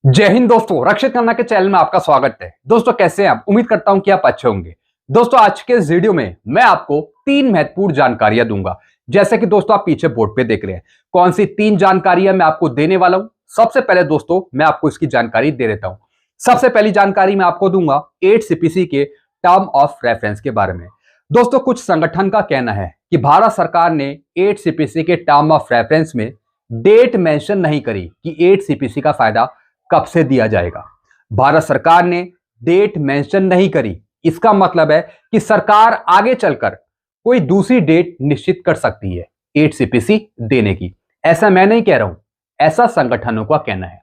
जय हिंद दोस्तों, रक्षित खन्ना के चैनल में आपका स्वागत है। दोस्तों कैसे हैं आप? उम्मीद करता हूं कि आप अच्छे होंगे। दोस्तों आज के इस वीडियो में मैं आपको 3 महत्वपूर्ण जानकारियां दूंगा। जैसे कि दोस्तों आप पीछे बोर्ड पे देख रहे हैं, कौन सी 3 जानकारियां मैं आपको देने वाला हूं। सबसे पहले दोस्तों मैं आपको इसकी जानकारी दे देता हूं। सबसे पहली जानकारी मैं आपको दूंगा 8 सीपीसी के टर्म ऑफ रेफरेंस के बारे में। दोस्तों कुछ संगठन का कहना है कि भारत सरकार ने 8 सीपीसी के टर्म ऑफ रेफरेंस में डेट मेंशन नहीं करी कि 8 सीपीसी का फायदा कब से दिया जाएगा। भारत सरकार ने डेट मेंशन नहीं करी, इसका मतलब है कि सरकार आगे चलकर कोई दूसरी डेट निश्चित कर सकती है 8 सीपीसी देने की। ऐसा मैं नहीं कह रहा हूं, ऐसा संगठनों का कहना है।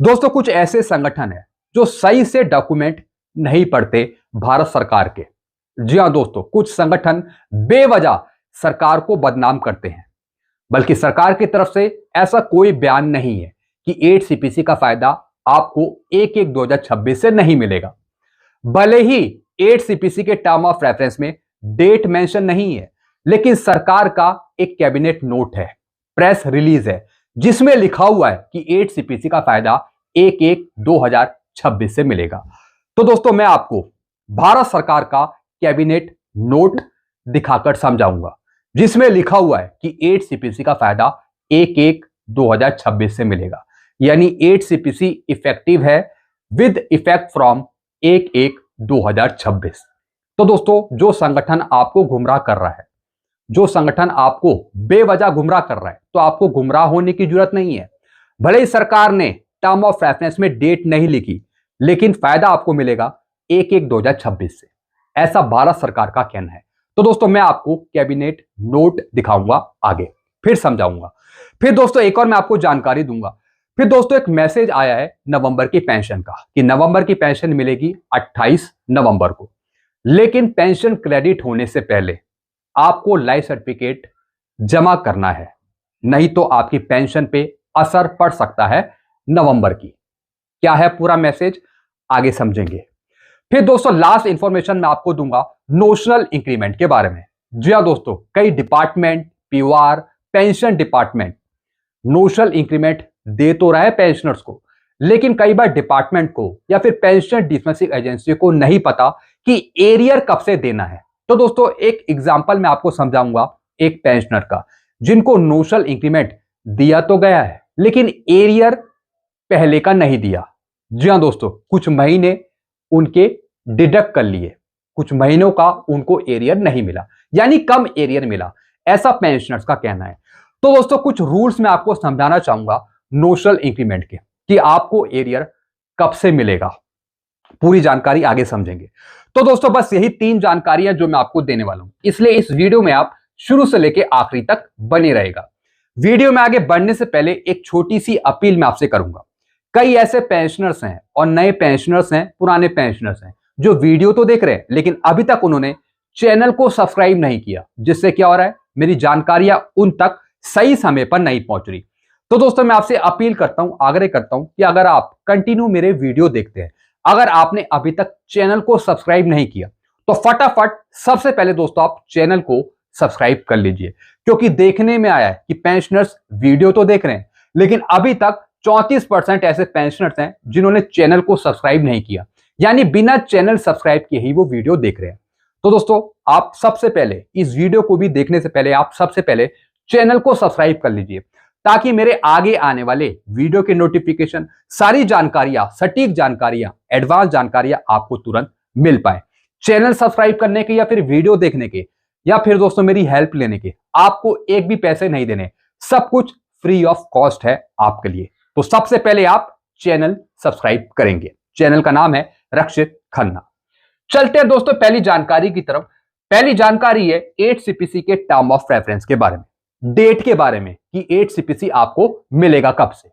दोस्तों कुछ ऐसे संगठन है जो सही से डॉक्यूमेंट नहीं पढ़ते भारत सरकार के। जी हां दोस्तों, कुछ संगठन बेवजह सरकार को बदनाम करते हैं, बल्कि सरकार की तरफ से ऐसा कोई बयान नहीं है कि 8 सीपीसी का फायदा आपको 1/1/2026 से नहीं मिलेगा। भले ही 8 सीपीसी के टर्म ऑफ रेफरेंस में डेट मेंशन नहीं है, लेकिन सरकार का एक कैबिनेट नोट है, प्रेस रिलीज है, जिसमें लिखा हुआ है कि 8 सीपीसी का फायदा 1/1/2026 से मिलेगा। तो दोस्तों मैं आपको भारत सरकार का कैबिनेट नोट दिखाकर समझाऊंगा, जिसमें लिखा हुआ है कि 8 सीपीसी का फायदा 1/1/2026 से मिलेगा। यानी 8 सीपीसी इफेक्टिव है विद इफेक्ट फ्रॉम 1/1/2026। तो दोस्तों जो संगठन आपको गुमराह कर रहा है, जो संगठन आपको बेवजह गुमराह कर रहा है, तो आपको गुमराह होने की जरूरत नहीं है। भले ही सरकार ने टर्म ऑफ रेफरेंस में डेट नहीं लिखी, लेकिन फायदा आपको मिलेगा 1/1/2026 से। ऐसा भारत सरकार का कहना है। तो दोस्तों मैं आपको कैबिनेट नोट दिखाऊंगा, आगे फिर समझाऊंगा। फिर दोस्तों एक और मैं आपको जानकारी दूंगा। फिर दोस्तों एक मैसेज आया है नवंबर की पेंशन का कि नवंबर की पेंशन मिलेगी 28 नवंबर को। लेकिन पेंशन क्रेडिट होने से पहले आपको लाइफ सर्टिफिकेट जमा करना है, नहीं तो आपकी पेंशन पे असर पड़ सकता है नवंबर की। क्या है पूरा मैसेज, आगे समझेंगे। फिर दोस्तों लास्ट इंफॉर्मेशन मैं आपको दूंगा नोशनल इंक्रीमेंट के बारे में। जी हाँ दोस्तों, कई डिपार्टमेंट, पीवार, पेंशन डिपार्टमेंट नोशनल इंक्रीमेंट दे तो रहा है पेंशनर्स को, लेकिन कई बार डिपार्टमेंट को या फिर पेंशन डिस्बर्सिंग एजेंसी को नहीं पता कि एरियर कब से देना है। तो दोस्तों एक एग्जांपल मैं आपको समझाऊंगा एक पेंशनर का, जिनको नोशनल इंक्रीमेंट दिया तो गया है, लेकिन एरियर पहले का नहीं दिया। जी हाँ दोस्तों, कुछ महीने उनके डिडक्ट कर लिए, कुछ महीनों का उनको एरियर नहीं मिला, यानी कम एरियर मिला, ऐसा पेंशनर्स का कहना है। तो दोस्तों कुछ रूल्स मैं आपको समझाना चाहूंगा नोशनल इंक्रीमेंट के, कि आपको एरियर कब से मिलेगा। पूरी जानकारी आगे समझेंगे। तो दोस्तों बस यही 3 जानकारियां जो मैं आपको देने वाला हूं, इसलिए इस वीडियो में आप शुरू से लेकर आखिरी तक बने रहेगा। वीडियो में आगे बढ़ने से पहले एक छोटी सी अपील मैं आपसे करूंगा। कई ऐसे पेंशनर्स हैं और नए पेंशनर्स हैं, पुराने पेंशनर्स हैं, जो वीडियो तो देख रहे हैं लेकिन अभी तक उन्होंने चैनल को सब्सक्राइब नहीं किया, जिससे क्या हो रहा है, मेरी जानकारियां उन तक सही समय पर नहीं पहुंच रही। तो दोस्तों मैं आपसे अपील करता हूं, आग्रह करता हूं कि अगर आप कंटिन्यू मेरे वीडियो देखते हैं, अगर आपने अभी तक चैनल को सब्सक्राइब नहीं किया, तो फटाफट सबसे पहले दोस्तों आप चैनल को सब्सक्राइब कर लीजिए। क्योंकि देखने में आया है कि पेंशनर्स वीडियो तो देख रहे हैं, लेकिन अभी तक 34% ऐसे पेंशनर्स हैं जिन्होंने चैनल को सब्सक्राइब नहीं किया, यानी बिना चैनल सब्सक्राइब किए ही वो वीडियो देख रहे हैं। तो दोस्तों आप सबसे पहले इस वीडियो को भी देखने से पहले आप सबसे पहले चैनल को सब्सक्राइब कर लीजिए, ताकि मेरे आगे आने वाले वीडियो के नोटिफिकेशन, सारी जानकारियां, सटीक जानकारियां, एडवांस जानकारियां आपको तुरंत मिल पाए। चैनल सब्सक्राइब करने के या फिर वीडियो देखने के या फिर दोस्तों मेरी हेल्प लेने के आपको एक भी पैसे नहीं देने, सब कुछ फ्री ऑफ कॉस्ट है आपके लिए। तो सबसे पहले आप चैनल सब्सक्राइब करेंगे। चैनल का नाम है रक्षित खन्ना। चलते हैं दोस्तों पहली जानकारी की तरफ। पहली जानकारी है 8 सीपीसी के टर्म ऑफ रेफरेंस के बारे में, डेट के बारे में कि 8 सीपीसी आपको मिलेगा कब से।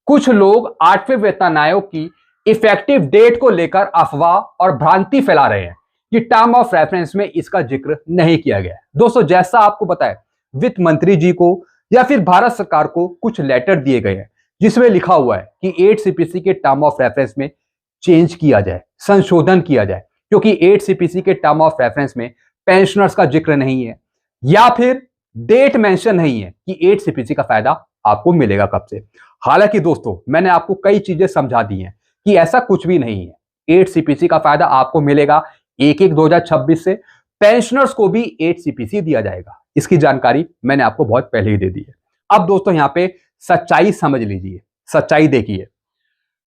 कुछ लोग 8वें वेतन आयोग की इफेक्टिव डेट को लेकर अफवाह और भ्रांति फैला रहे हैं कि टर्म ऑफ रेफरेंस में इसका जिक्र नहीं किया गया है। दोस्तों जैसा आपको बताया, वित्त मंत्री जी को या फिर भारत सरकार को कुछ लेटर दिए गए हैं, जिसमें लिखा हुआ है कि 8 सीपीसी के टर्म ऑफ रेफरेंस में चेंज किया जाए, संशोधन किया जाए, क्योंकि 8 सीपीसी के टर्म ऑफ रेफरेंस में पेंशनर्स का जिक्र नहीं है, या फिर डेट मेंशन नहीं है कि 8 सीपीसी का फायदा आपको मिलेगा कब से। हालांकि दोस्तों मैंने आपको कई चीजें समझा दी हैं कि ऐसा कुछ भी नहीं है। 8 सीपीसी का फायदा आपको मिलेगा 1/1/2026 से। पेंशनर्स को भी 8 सीपीसी दिया जाएगा, इसकी जानकारी मैंने आपको बहुत पहले ही दे दी है। अब दोस्तों यहां पे सच्चाई समझ लीजिए, सच्चाई देखिए।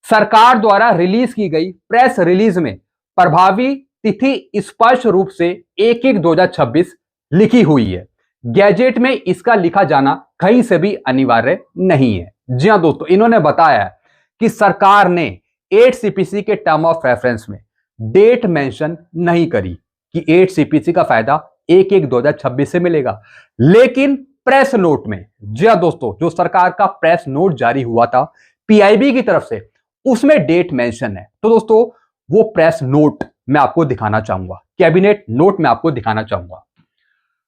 सरकार द्वारा रिलीज की गई प्रेस रिलीज में प्रभावी तिथि स्पष्ट रूप से 1/1/2026 लिखी हुई है। गैजेट में इसका लिखा जाना कहीं से भी अनिवार्य नहीं है। जी हां दोस्तों, इन्होंने बताया कि सरकार ने 8 सीपीसी के टर्म ऑफ रेफरेंस में डेट मेंशन नहीं करी कि 8 सीपीसी का फायदा 1/1/2026 से मिलेगा, लेकिन प्रेस नोट में, जी हां दोस्तों, जो सरकार का प्रेस नोट जारी हुआ था पीआईबी की तरफ से, उसमें डेट मेंशन है। तो दोस्तों वो प्रेस नोट मैं आपको दिखाना चाहूंगा, कैबिनेट नोट मैं आपको दिखाना चाहूंगा।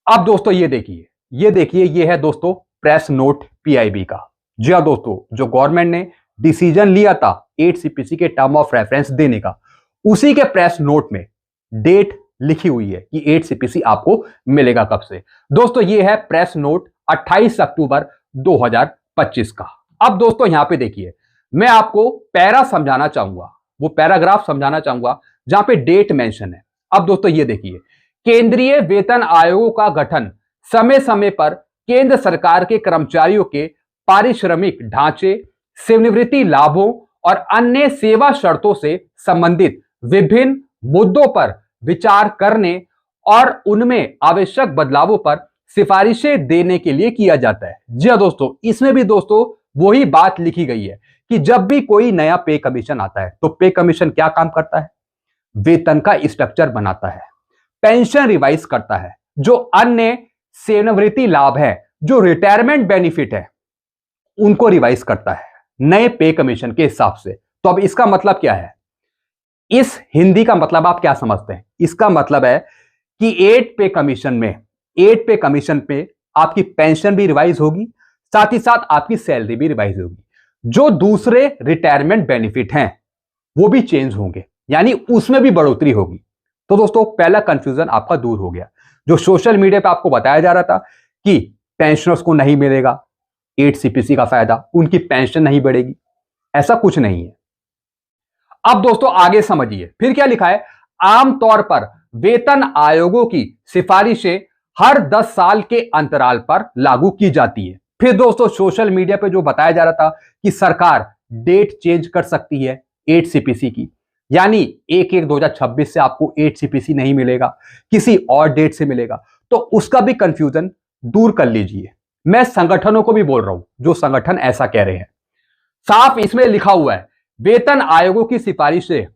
अब दोस्तों ये देखिए, ये है दोस्तों प्रेस नोट पीआईबी का। जी हां दोस्तों, जो गवर्नमेंट ने डिसीजन लिया था 8 सीपीसी के टर्म ऑफ रेफरेंस देने का, उसी के प्रेस नोट में डेट लिखी हुई है कि 8 सीपीसी आपको मिलेगा कब से। दोस्तों ये है प्रेस नोट 28 अक्टूबर 2025 का। अब दोस्तों यहां पे देखिए, मैं आपको पैरा समझाना चाहूंगा, वो पैराग्राफ समझाना चाहूंगा जहां पे डेट मेंशन है। अब दोस्तों ये देखिए, केंद्रीय वेतन आयोगों का गठन समय समय पर केंद्र सरकार के कर्मचारियों के पारिश्रमिक ढांचे, सेवानिवृत्ति लाभों और अन्य सेवा शर्तों से संबंधित विभिन्न मुद्दों पर विचार करने और उनमें आवश्यक बदलावों पर सिफारिशें देने के लिए किया जाता है। जी हां दोस्तों, इसमें भी दोस्तों वही बात लिखी गई है कि जब भी कोई नया पे कमीशन आता है तो पे कमीशन क्या काम करता है? वेतन का स्ट्रक्चर बनाता है, पेंशन रिवाइज करता है, जो अन्य सेवानिवृत्ति लाभ है, जो रिटायरमेंट बेनिफिट है, उनको रिवाइज करता है नए पे कमीशन के हिसाब से। तो अब इसका मतलब क्या है? इस हिंदी का मतलब आप क्या समझते हैं? इसका मतलब है कि 8 पे कमीशन पे आपकी पेंशन भी रिवाइज होगी, साथ ही साथ आपकी सैलरी भी रिवाइज होगी। जो दूसरे रिटायरमेंट बेनिफिट हैं वो भी चेंज होंगे, यानी उसमें भी बढ़ोतरी होगी। तो दोस्तों पहला कंफ्यूजन आपका दूर हो गया। जो सोशल मीडिया पे आपको बताया जा रहा था कि पेंशनर्स को नहीं मिलेगा 8 सीपीसी का फायदा, उनकी पेंशन नहीं बढ़ेगी, ऐसा कुछ नहीं है। अब दोस्तों आगे समझिए, फिर क्या लिखा है? आमतौर पर वेतन आयोगों की सिफारिशें हर 10 साल के अंतराल पर लागू की जाती है। फिर दोस्तों सोशल मीडिया पे जो बताया जा रहा था कि सरकार डेट चेंज कर सकती है 8 सीपीसी की, यानी 1/1/2026 से आपको 8 सीपीसी नहीं मिलेगा, किसी और डेट से मिलेगा, तो उसका भी कंफ्यूजन दूर कर लीजिए। मैं संगठनों को भी बोल रहा हूं, जो संगठन ऐसा कह रहे हैं, साफ इसमें लिखा हुआ है वेतन आयोगों की सिफारिशें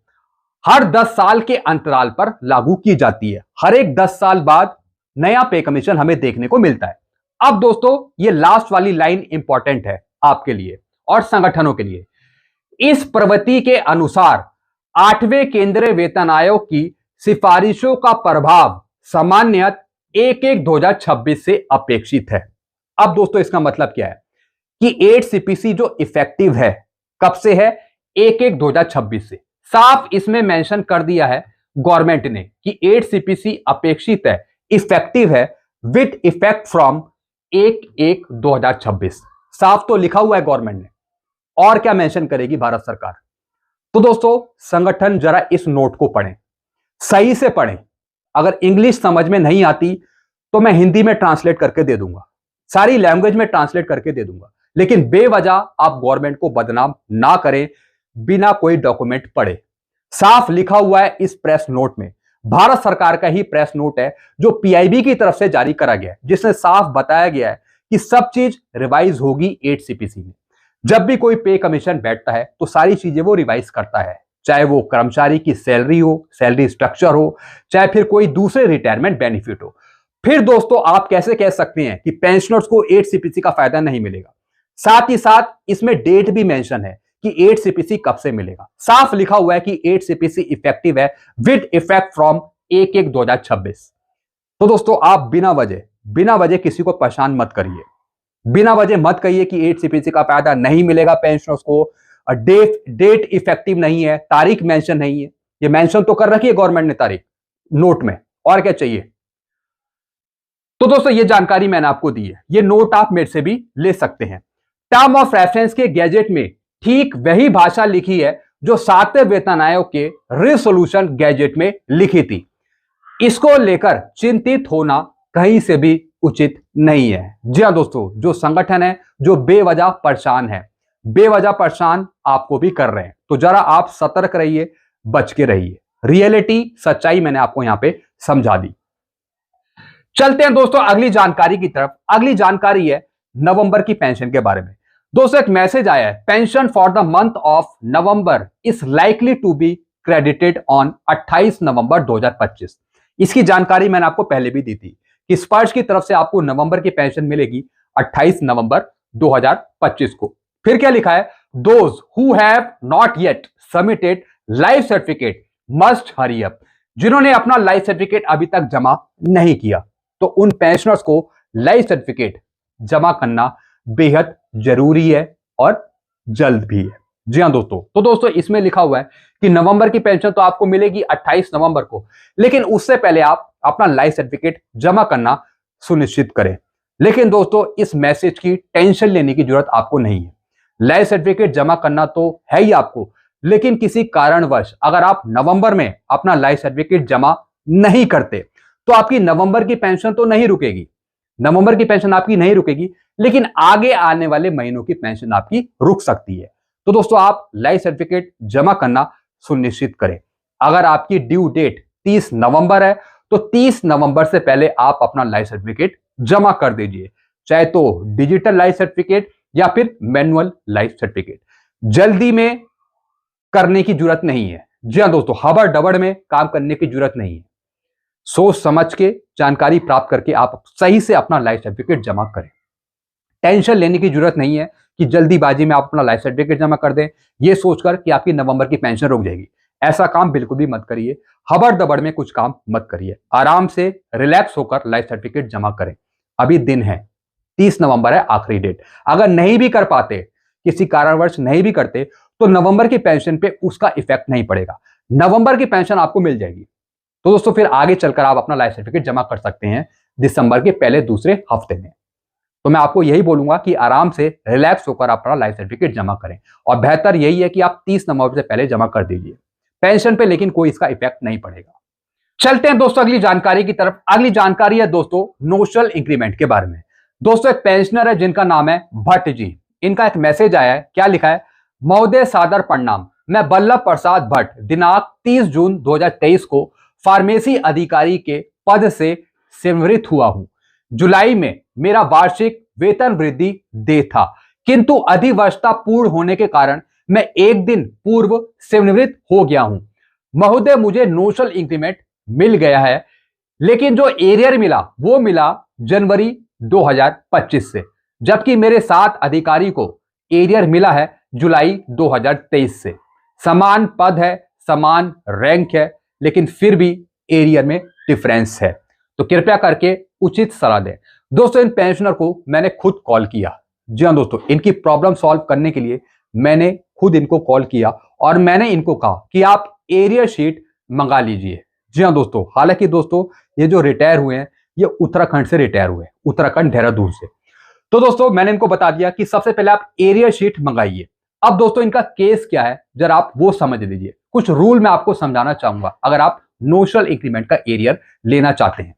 हर 10 साल के अंतराल पर लागू की जाती है। हर एक 10 साल बाद नया पे कमीशन हमें देखने को मिलता है। अब दोस्तों ये लास्ट वाली लाइन इंपॉर्टेंट है आपके लिए और संगठनों के लिए। इस प्रवृत्ति के अनुसार 8वें केंद्रीय वेतन आयोग की सिफारिशों का प्रभाव सामान्यतः 1/1/2026 से अपेक्षित है। अब दोस्तों इसका मतलब क्या है कि 8 सीपीसी जो इफेक्टिव है कब से है? 1/1/2026 से। साफ इसमें मेंशन कर दिया है गवर्नमेंट ने कि 8 सीपीसी अपेक्षित है, इफेक्टिव है विद इफेक्ट फ्रॉम 1/1/2026। साफ तो लिखा हुआ है गवर्नमेंट ने, और क्या मेंशन करेगी भारत सरकार? तो दोस्तों संगठन जरा इस नोट को पढ़ें, सही से पढ़ें। अगर इंग्लिश समझ में नहीं आती तो मैं हिंदी में ट्रांसलेट करके दे दूंगा, सारी लैंग्वेज में ट्रांसलेट करके दे दूंगा, लेकिन बेवजह आप गवर्नमेंट को बदनाम ना करें बिना कोई डॉक्यूमेंट पढ़े। साफ लिखा हुआ है इस प्रेस नोट में, भारत सरकार का ही प्रेस नोट है जो पीआईबी की तरफ से जारी करा गया है, जिसमें साफ बताया गया है कि सब चीज रिवाइज होगी 8 सीपीसी में। जब भी कोई पे कमीशन बैठता है तो सारी चीजें वो रिवाइज करता है, चाहे वो कर्मचारी की सैलरी हो, सैलरी स्ट्रक्चर हो, चाहे फिर कोई दूसरे रिटायरमेंट बेनिफिट हो। फिर दोस्तों आप कैसे कह सकते हैं कि पेंशनर्स को 8 सीपीसी का फायदा नहीं मिलेगा? साथ ही साथ इसमें डेट भी मेंशन है कि 8 सीपीसी कब से मिलेगा। साफ लिखा हुआ है कि 8 सीपीसी इफेक्टिव है विद इफेक्ट फ्रॉम 1/1/2026। तो दोस्तों आप बिना वजह किसी को परेशान मत करिए, बिना वजह मत कहिए कि 8 सीपीसी का फायदा नहीं मिलेगा पेंशनर्स को, डेट इफेक्टिव नहीं है, तारीख मेंशन नहीं है। ये मेंशन तो कर रखी है गवर्नमेंट ने तारीख नोट में, और क्या चाहिए? तो दोस्तों ये जानकारी मैंने आपको दी है, ये नोट आप मेरे से भी ले सकते हैं। टर्म ऑफ रेफरेंस के गैजेट में ठीक वही भाषा लिखी है जो 7वें वेतन आयोग के रिसोल्यूशन गैजेट में लिखी थी। इसको लेकर चिंतित होना कहीं से भी उचित नहीं है। जी हां दोस्तों, जो संगठन है जो बेवजह परेशान है, बेवजह परेशान आपको भी कर रहे हैं, तो जरा आप सतर्क रहिए, बच के रहिए। रियलिटी, सच्चाई मैंने आपको यहां पे समझा दी। चलते हैं दोस्तों अगली जानकारी की तरफ। अगली जानकारी है नवंबर की पेंशन के बारे में। दोस्तों एक मैसेज आया है, pension for the month of November is likely to be credited on 28 November 2025। इसकी जानकारी मैंने आपको पहले भी दी थी कि स्पर्श की तरफ से आपको नवंबर की पेंशन मिलेगी 28 नवंबर 2025 को। फिर क्या लिखा है, those who have not yet submitted life certificate must hurry up. जिन्होंने अपना लाइफ सर्टिफिकेट अभी तक जमा नहीं किया, तो उन पेंशनर्स को लाइफ सर्टिफिकेट जमा करना बेहद जरूरी है और जल्द भी है। जी हां दोस्तों, तो दोस्तों इसमें लिखा हुआ है कि नवंबर की पेंशन तो आपको मिलेगी 28 नवंबर को, लेकिन उससे पहले आप अपना लाइफ सर्टिफिकेट जमा करना सुनिश्चित करें। लेकिन दोस्तों इस मैसेज की टेंशन लेने की जरूरत आपको नहीं है। लाइफ सर्टिफिकेट जमा करना तो है ही आपको, लेकिन किसी कारणवश अगर आप नवंबर में अपना लाइफ सर्टिफिकेट जमा नहीं करते तो आपकी नवंबर की पेंशन तो नहीं रुकेगी, नवंबर की पेंशन आपकी नहीं रुकेगी, लेकिन आगे आने वाले महीनों की पेंशन आपकी रुक सकती है। तो दोस्तों आप लाइफ सर्टिफिकेट जमा करना सुनिश्चित करें। अगर आपकी ड्यू डेट 30 नवंबर है तो 30 नवंबर से पहले आप अपना लाइफ सर्टिफिकेट जमा कर दीजिए, चाहे तो डिजिटल लाइफ सर्टिफिकेट या फिर मैनुअल लाइफ सर्टिफिकेट। जल्दी में करने की जरूरत नहीं है। जी हां दोस्तों, हबड़ डबड़ में काम करने की जरूरत नहीं है। सोच समझ के जानकारी प्राप्त करके आप सही से अपना लाइफ सर्टिफिकेट जमा करें। टेंशन लेने की जरूरत नहीं है कि जल्दीबाजी में आप अपना लाइफ सर्टिफिकेट जमा कर दें ये सोचकर कि आपकी नवंबर की पेंशन रुक जाएगी। ऐसा काम बिल्कुल भी मत करिए, हबड़ दबड़ में कुछ काम मत करिए। आराम से रिलैक्स होकर लाइफ सर्टिफिकेट जमा करें। अभी दिन है, 30 नवंबर है आखिरी डेट। अगर नहीं भी कर पाते, किसी कारणवश नहीं भी करते, तो नवंबर की पेंशन पे उसका इफेक्ट नहीं पड़ेगा, नवंबर की पेंशन आपको मिल जाएगी। तो दोस्तों फिर आगे चलकर आप अपना लाइफ सर्टिफिकेट जमा कर सकते हैं दिसंबर के पहले दूसरे हफ्ते में। तो मैं आपको यही बोलूंगा कि आराम से रिलैक्स होकर अपना लाइफ सर्टिफिकेट जमा करें, और बेहतर यही है कि आप 30 नवंबर से पहले जमा कर दीजिए पेंशन पे, लेकिन कोई इसका इफेक्ट नहीं पड़ेगा। चलते हैं दोस्तों अगली जानकारी की तरफ। अगली जानकारी है दोस्तों नोशनल इंक्रीमेंट के बारे में। दोस्तों एक पेंशनर है जिनका नाम है भट्ट जी। इनका एक मैसेज आया है, क्या लिखा है, महोदय सादर प्रणाम, मैं वल्लभ प्रसाद भट्ट दिनांक 30 जून 2023 को फार्मेसी अधिकारी के पद से सेवानिवृत्त हुआ हूं। जुलाई में मेरा वार्षिक वेतन वृद्धि दे था, किंतु अधिवर्षता पूर्ण होने के कारण मैं एक दिन पूर्व सेवानिवृत्त हो गया हूं। महोदय मुझे नोशनल इंक्रीमेंट मिल गया है, लेकिन जो एरियर मिला वो मिला जनवरी 2025 से, जबकि मेरे 7 अधिकारी को एरियर मिला है जुलाई 2023 से। समान पद है, समान रैंक है, लेकिन फिर भी एरियर में डिफरेंस है। तो कृपया करके उचित सलाह दें। दोस्तों इन पेंशनर को मैंने खुद कॉल किया। जी हां दोस्तों, इनकी प्रॉब्लम सॉल्व करने के लिए मैंने खुद इनको कॉल किया और मैंने इनको कहा कि आप एरियर शीट मंगा लीजिए। जी हां दोस्तों, हालांकि दोस्तों ये जो रिटायर हुए हैं ये उत्तराखंड से रिटायर हुए, उत्तराखंड देहरादून से। तो दोस्तों मैंने इनको बता दिया कि सबसे पहले आप एरियर शीट मंगाइए। अब दोस्तों इनका केस क्या है जरा आप वो समझ लीजिए। कुछ रूल मैं आपको समझाना चाहूंगा अगर आप नोशनल इंक्रीमेंट का एरियर लेना चाहते हैं।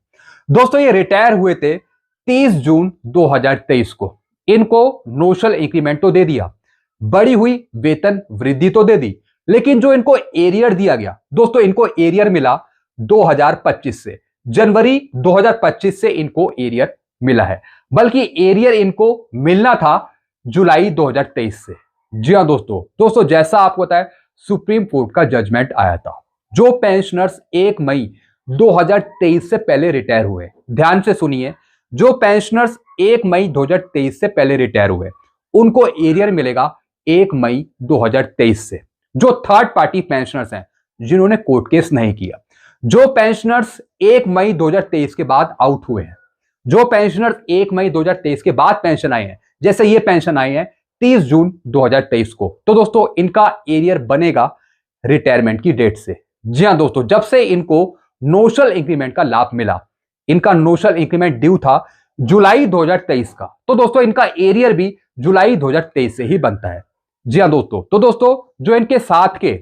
दोस्तों ये रिटायर हुए थे 30 जून 2023 को। इनको नोशनल इंक्रीमेंट तो दे दिया, बढ़ी हुई वेतन वृद्धि तो दे दी, लेकिन जो इनको एरियर दिया गया दोस्तों, इनको एरियर मिला 2025 से, जनवरी 2025 से इनको एरियर मिला है, बल्कि एरियर इनको मिलना था जुलाई 2023 से। जी हां दोस्तों जैसा आपको पता है सुप्रीम कोर्ट का जजमेंट आया था, जो पेंशनर्स 1 मई 2023 से पहले रिटायर हुए, ध्यान से सुनिए, जो पेंशनर्स 1 मई 2023 से पहले रिटायर हुए उनको एरियर मिलेगा 1 मई 2023 से। जो थर्ड पार्टी पेंशनर्स हैं जिन्होंने कोर्ट केस नहीं किया, जो पेंशनर्स 1 मई 2023 के बाद आउट हुए हैं, जो पेंशनर्स 1 मई 2023 के बाद पेंशन आए हैं, जैसे ये पेंशन आई है 30 जून 2023 को, तो दोस्तों इनका एरियर बनेगा रिटायरमेंट की डेट से। जी हां दोस्तों, जब से इनको नोशनल इंक्रीमेंट का लाभ मिला, इनका नोशनल इंक्रीमेंट ड्यू था जुलाई 2023 का, तो दोस्तों इनका एरियर भी जुलाई 2023 से ही बनता है। जी हाँ दोस्तों, तो दोस्तों जो इनके साथ के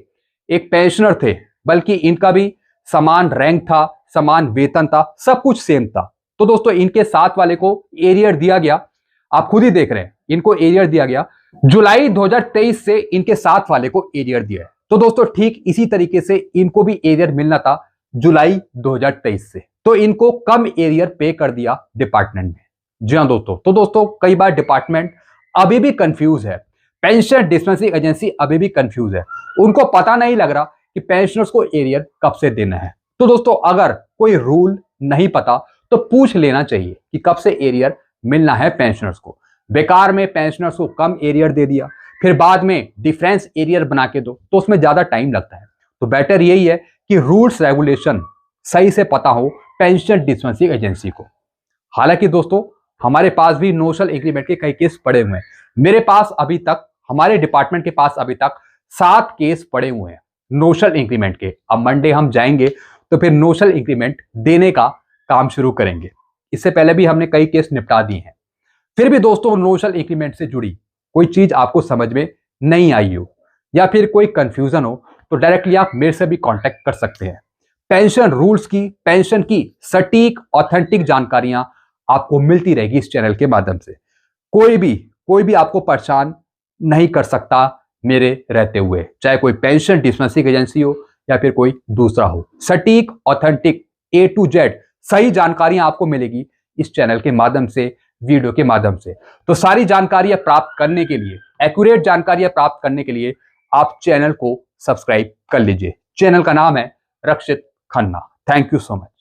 एक पेंशनर थे, बल्कि इनका भी समान रैंक था, समान वेतन था, सब कुछ सेम था। तो दोस्तों इनके साथ वाले को एरियर दिया गया, आप खुद ही देख रहे हैं, इनको एरियर दिया गया। जुलाई 2023 से इनके साथ वाले को एरियर दिया है। तो दोस्तों ठीक इसी तरीके से इनको भी एरियर मिलना था जुलाई 2023 से, तो इनको कम एरियर पे कर दिया डिपार्टमेंट ने। जी हाँ दोस्तों, तो दोस्तों कई बार डिपार्टमेंट अभी भी कंफ्यूज है, पेंशन डिस्पेंसिंग एजेंसी अभी भी कंफ्यूज है, उनको पता नहीं लग रहा कि पेंशनर्स को एरियर कब से देना है। तो दोस्तों अगर कोई रूल नहीं पता तो पूछ लेना चाहिए कि कब से एरियर मिलना है पेंशनर्स को। बेकार में पेंशनर्स को कम एरियर दे दिया, फिर बाद में डिफरेंस एरियर बना के दो, तो उसमें ज्यादा टाइम लगता है। तो बेटर यही है कि रूल्स रेगुलेशन सही से पता हो पेंशन डिस्पेंसिंग एजेंसी को। हालांकि दोस्तों हमारे पास भी नोशनल इंक्रीमेंट के कई केस पड़े हुए हैं। मेरे पास अभी तक, हमारे डिपार्टमेंट के पास अभी तक 7 केस पड़े हुए हैं नोशनल इंक्रीमेंट के। अब मंडे हम जाएंगे तो फिर नोशनल इंक्रीमेंट देने का काम शुरू करेंगे। इससे पहले भी हमने कई केस निपटा दिए हैं। फिर भी दोस्तों नोशनल इंक्रीमेंट से जुड़ी कोई चीज आपको समझ में नहीं आई हो या फिर कोई कंफ्यूजन हो तो डायरेक्टली आप मेरे से भी कांटेक्ट कर सकते हैं। पेंशन रूल्स की, पेंशन की सटीक ऑथेंटिक जानकारियां आपको मिलती रहेगी इस चैनल के माध्यम से। कोई भी आपको परेशान नहीं कर सकता मेरे रहते हुए, चाहे कोई पेंशन डिस्पेंसिंग एजेंसी हो या फिर कोई दूसरा हो। सटीक ऑथेंटिक A to Z सही जानकारियां आपको मिलेगी इस चैनल के माध्यम से, वीडियो के माध्यम से। तो सारी जानकारियां प्राप्त करने के लिए, एक्यूरेट जानकारियां प्राप्त करने के लिए आप चैनल को सब्सक्राइब कर लीजिए। चैनल का नाम है Rakshit Khanna. Thank you so much.